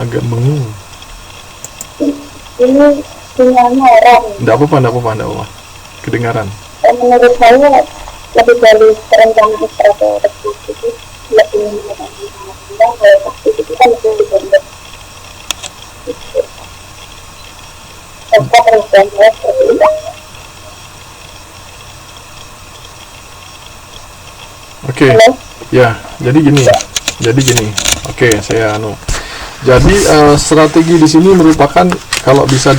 Agak mengung. Ini sinyalnya orang. Enggak apa-apa. Kedengaran. Menurut saya lebih dari perencanaan strategis itu lebih menggunakan kalau taktik itu kan lebih dibentuk. Contoh perencanaan seperti itu. Oke. Ya, jadi gini. Oke, saya Jadi strategi di sini merupakan kalau bisa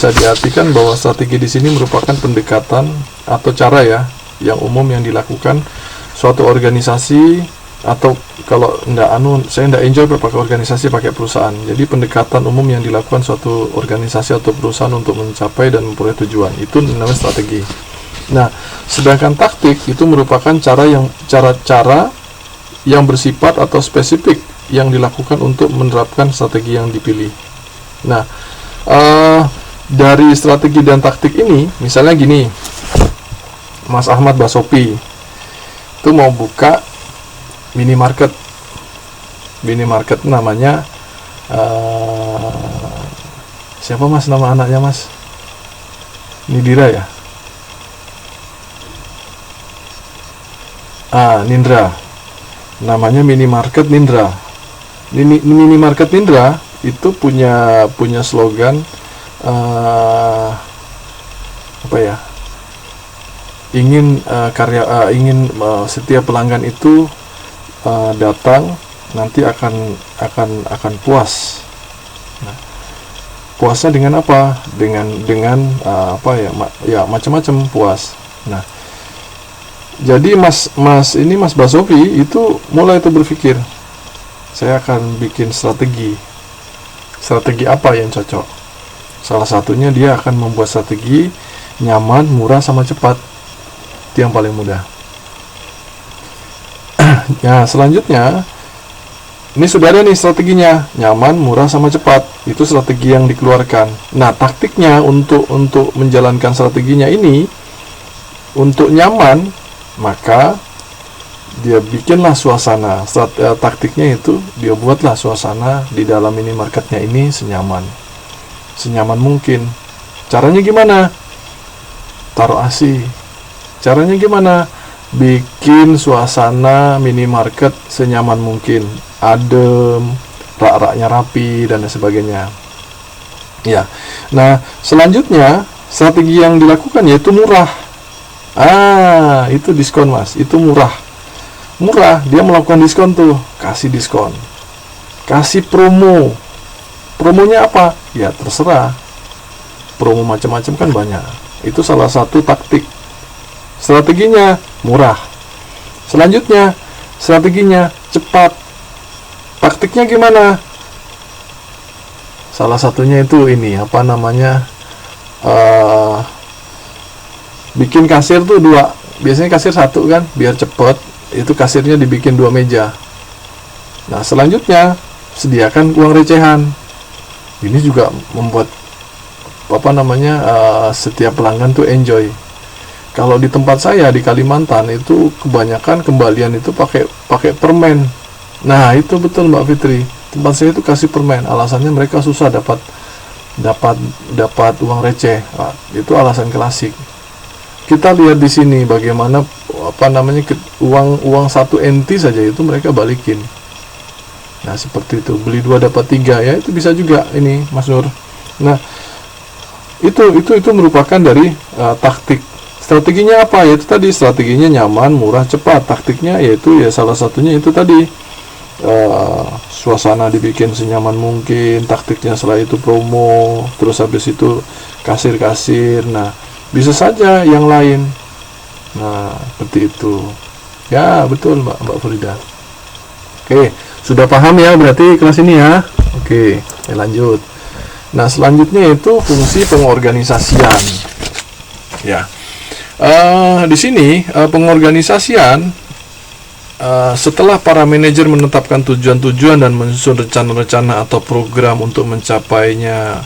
diartikan bahwa strategi di sini merupakan pendekatan atau cara ya yang umum yang dilakukan suatu organisasi, atau kalau saya enggak enjoy pakai organisasi, pakai perusahaan. Jadi pendekatan umum yang dilakukan suatu organisasi atau perusahaan untuk mencapai dan memperoleh tujuan, itu namanya strategi. Nah, sedangkan taktik itu merupakan cara yang bersifat atau spesifik yang dilakukan untuk menerapkan strategi yang dipilih. Nah, dari strategi dan taktik ini, misalnya gini, Mas Ahmad Basopi itu mau buka minimarket namanya siapa Mas nama anaknya Mas? Nidira ya? Nindra. Namanya minimarket Nindra. Minimarket Nindra itu punya slogan ingin setiap pelanggan itu datang nanti akan puas. Nah, puasnya dengan apa? Dengan macam-macam puas. Nah, jadi Mas Basofi itu mulai berpikir, saya akan bikin strategi apa yang cocok. Salah satunya dia akan membuat strategi nyaman, murah, sama cepat. Itu yang paling mudah. Ya, selanjutnya ini sudah ada nih strateginya, nyaman, murah, sama cepat. Itu strategi yang dikeluarkan. Nah, taktiknya untuk menjalankan strateginya ini, untuk nyaman, maka dia bikinlah suasana. Taktiknya itu dia buatlah suasana di dalam minimarketnya ini senyaman mungkin. Caranya gimana? Taruh AC. Caranya gimana? Bikin suasana minimarket senyaman mungkin, adem, rak-raknya rapi, dan sebagainya. Ya. Nah, selanjutnya strategi yang dilakukan yaitu murah. Itu diskon Mas, itu murah, dia melakukan diskon tuh, kasih diskon, kasih promonya apa? Ya terserah, promo macam-macam kan banyak. Itu salah satu taktik. Strateginya murah. Selanjutnya strateginya cepat. Taktiknya gimana? Salah satunya itu ini bikin kasir tuh 2, biasanya kasir 1 kan, biar cepet. Itu kasirnya dibikin 2 meja. Nah, selanjutnya sediakan uang recehan. Ini juga membuat setiap pelanggan tuh enjoy. Kalau di tempat saya di Kalimantan itu kebanyakan kembalian itu pakai permen. Nah, itu betul Mbak Fitri. Tempat saya itu kasih permen. Alasannya mereka susah dapat uang receh. Itu alasan klasik. Kita lihat di sini bagaimana uang 1 NT saja itu mereka balikin. Nah, seperti itu, beli 2 dapat 3 ya, itu bisa juga ini Mas Nur. Nah, itu merupakan dari taktik. Strateginya apa? Yaitu tadi strateginya nyaman, murah, cepat. Taktiknya yaitu salah satunya itu tadi, suasana dibikin senyaman mungkin. Taktiknya setelah itu promo, terus habis itu kasir. Nah, bisa saja yang lain. Nah, seperti itu. Ya, betul Mbak Frida. Oke, sudah paham ya berarti kelas ini ya. Oke, lanjut. Nah, selanjutnya itu fungsi pengorganisasian. Ya. Di sini pengorganisasian, setelah para manajer menetapkan tujuan-tujuan dan menyusun rencana-rencana atau program untuk mencapainya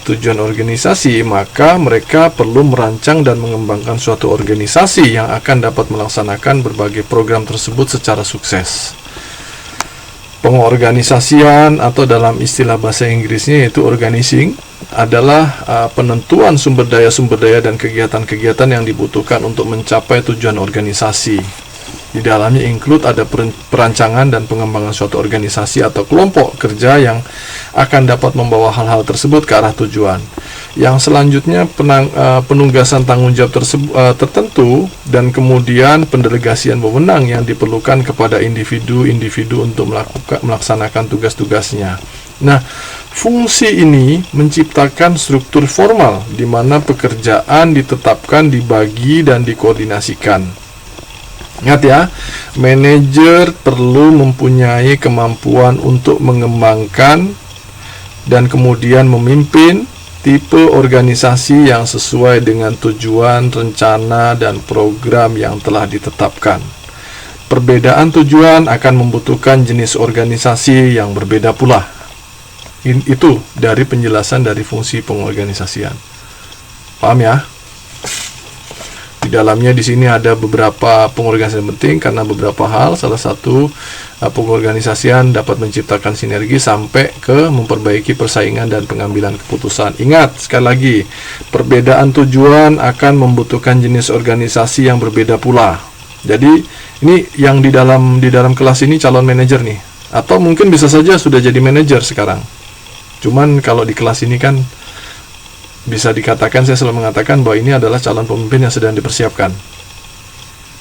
tujuan organisasi, maka mereka perlu merancang dan mengembangkan suatu organisasi yang akan dapat melaksanakan berbagai program tersebut secara sukses. Pengorganisasian atau dalam istilah bahasa Inggrisnya yaitu organizing adalah penentuan sumber daya dan kegiatan-kegiatan yang dibutuhkan untuk mencapai tujuan organisasi. Di dalamnya include ada perancangan dan pengembangan suatu organisasi atau kelompok kerja yang akan dapat membawa hal-hal tersebut ke arah tujuan. Yang selanjutnya penugasan tanggung jawab tertentu dan kemudian pendelegasian wewenang yang diperlukan kepada individu-individu untuk melaksanakan tugas-tugasnya. Nah, fungsi ini menciptakan struktur formal di mana pekerjaan ditetapkan, dibagi, dan dikoordinasikan. Ingat ya, manajer perlu mempunyai kemampuan untuk mengembangkan dan kemudian memimpin tipe organisasi yang sesuai dengan tujuan, rencana, dan program yang telah ditetapkan. Perbedaan tujuan akan membutuhkan jenis organisasi yang berbeda pula. Itu dari penjelasan dari fungsi pengorganisasian. Paham ya? Di dalamnya di sini ada beberapa pengorganisasian penting karena beberapa hal. Salah satu pengorganisasian dapat menciptakan sinergi sampai ke memperbaiki persaingan dan pengambilan keputusan. Ingat sekali lagi, perbedaan tujuan akan membutuhkan jenis organisasi yang berbeda pula. Jadi ini yang di dalam kelas ini calon manajer nih, atau mungkin bisa saja sudah jadi manajer sekarang. Cuman kalau di kelas ini kan bisa dikatakan, saya selalu mengatakan bahwa ini adalah calon pemimpin yang sedang dipersiapkan.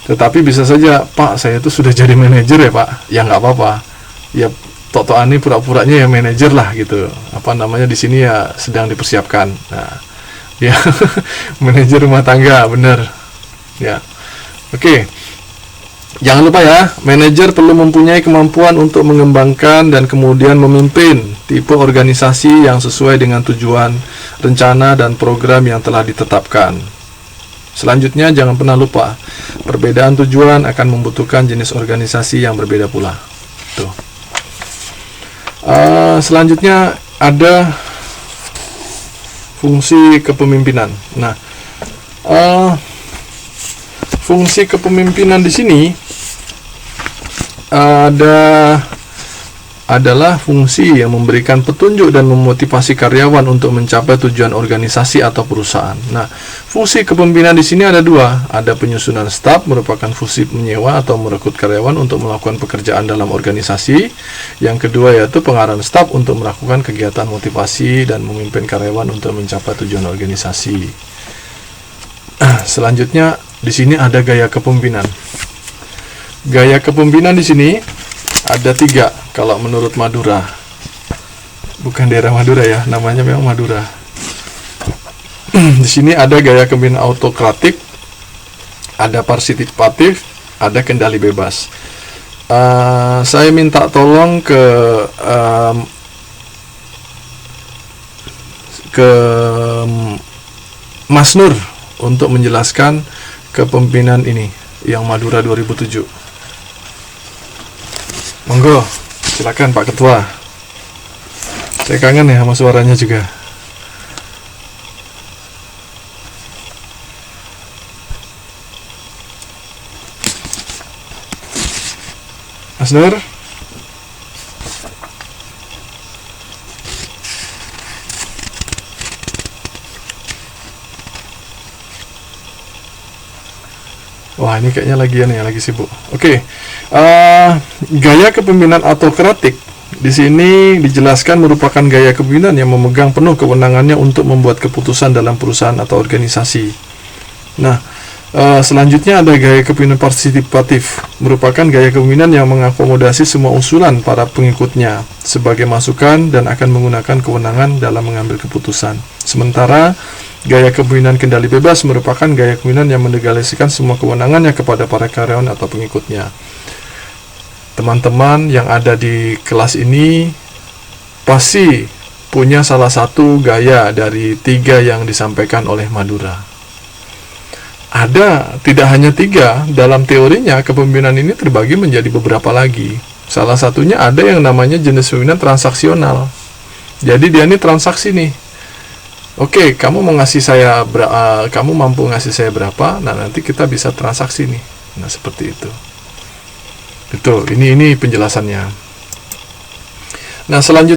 Tetapi bisa saja, Pak, saya itu sudah jadi manajer ya Pak. Ya nggak apa-apa. Ya tok-tokan ini pura-puranya ya manajer lah gitu. Apa namanya di sini ya sedang dipersiapkan. Nah, ya manajer rumah tangga, bener. Ya, oke. Jangan lupa ya, manajer perlu mempunyai kemampuan untuk mengembangkan dan kemudian memimpin tipe organisasi yang sesuai dengan tujuan, rencana, dan program yang telah ditetapkan. Selanjutnya, jangan pernah lupa, perbedaan tujuan akan membutuhkan jenis organisasi yang berbeda pula. Tuh. Selanjutnya ada fungsi kepemimpinan. Nah, fungsi kepemimpinan di sini adalah fungsi yang memberikan petunjuk dan memotivasi karyawan untuk mencapai tujuan organisasi atau perusahaan. Nah, fungsi kepemimpinan di sini ada dua. Ada penyusunan staf, merupakan fungsi menyewa atau merekrut karyawan untuk melakukan pekerjaan dalam organisasi. Yang kedua yaitu pengarahan staf untuk melakukan kegiatan motivasi dan memimpin karyawan untuk mencapai tujuan organisasi. Selanjutnya di sini ada gaya kepemimpinan. Gaya kepemimpinan di sini ada 3 kalau menurut Madura. Bukan daerah Madura ya, namanya memang Madura. Di sini ada gaya kepemimpinan autokratik, ada partisipatif, ada kendali bebas. Saya minta tolong ke Mas Nur untuk menjelaskan kepemimpinan ini yang Madura 2007. Monggo, silakan Pak Ketua. Saya kangen ya sama suaranya juga. Mas Nur. Wah, ini kayaknya lagi sibuk. Oke. Gaya kepemimpinan autokratik di sini dijelaskan merupakan gaya kepemimpinan yang memegang penuh kewenangannya untuk membuat keputusan dalam perusahaan atau organisasi. Nah, selanjutnya ada gaya kepemimpinan partisipatif, merupakan gaya kepemimpinan yang mengakomodasi semua usulan para pengikutnya sebagai masukan dan akan menggunakan kewenangan dalam mengambil keputusan. Sementara gaya kepemimpinan kendali bebas merupakan gaya kepemimpinan yang mendelegasikan semua kewenangannya kepada para karyawan atau pengikutnya. Teman-teman yang ada di kelas ini pasti punya salah satu gaya dari 3 yang disampaikan oleh Madura. Ada, tidak hanya 3, dalam teorinya kepemimpinan ini terbagi menjadi beberapa lagi. Salah satunya ada yang namanya jenis kepemimpinan transaksional. Jadi dia ini transaksi nih. Oke, kamu mau ngasih saya kamu mampu ngasih saya berapa? Nah, nanti kita bisa transaksi nih. Nah, seperti itu. Itu, ini penjelasannya. Nah, selanjutnya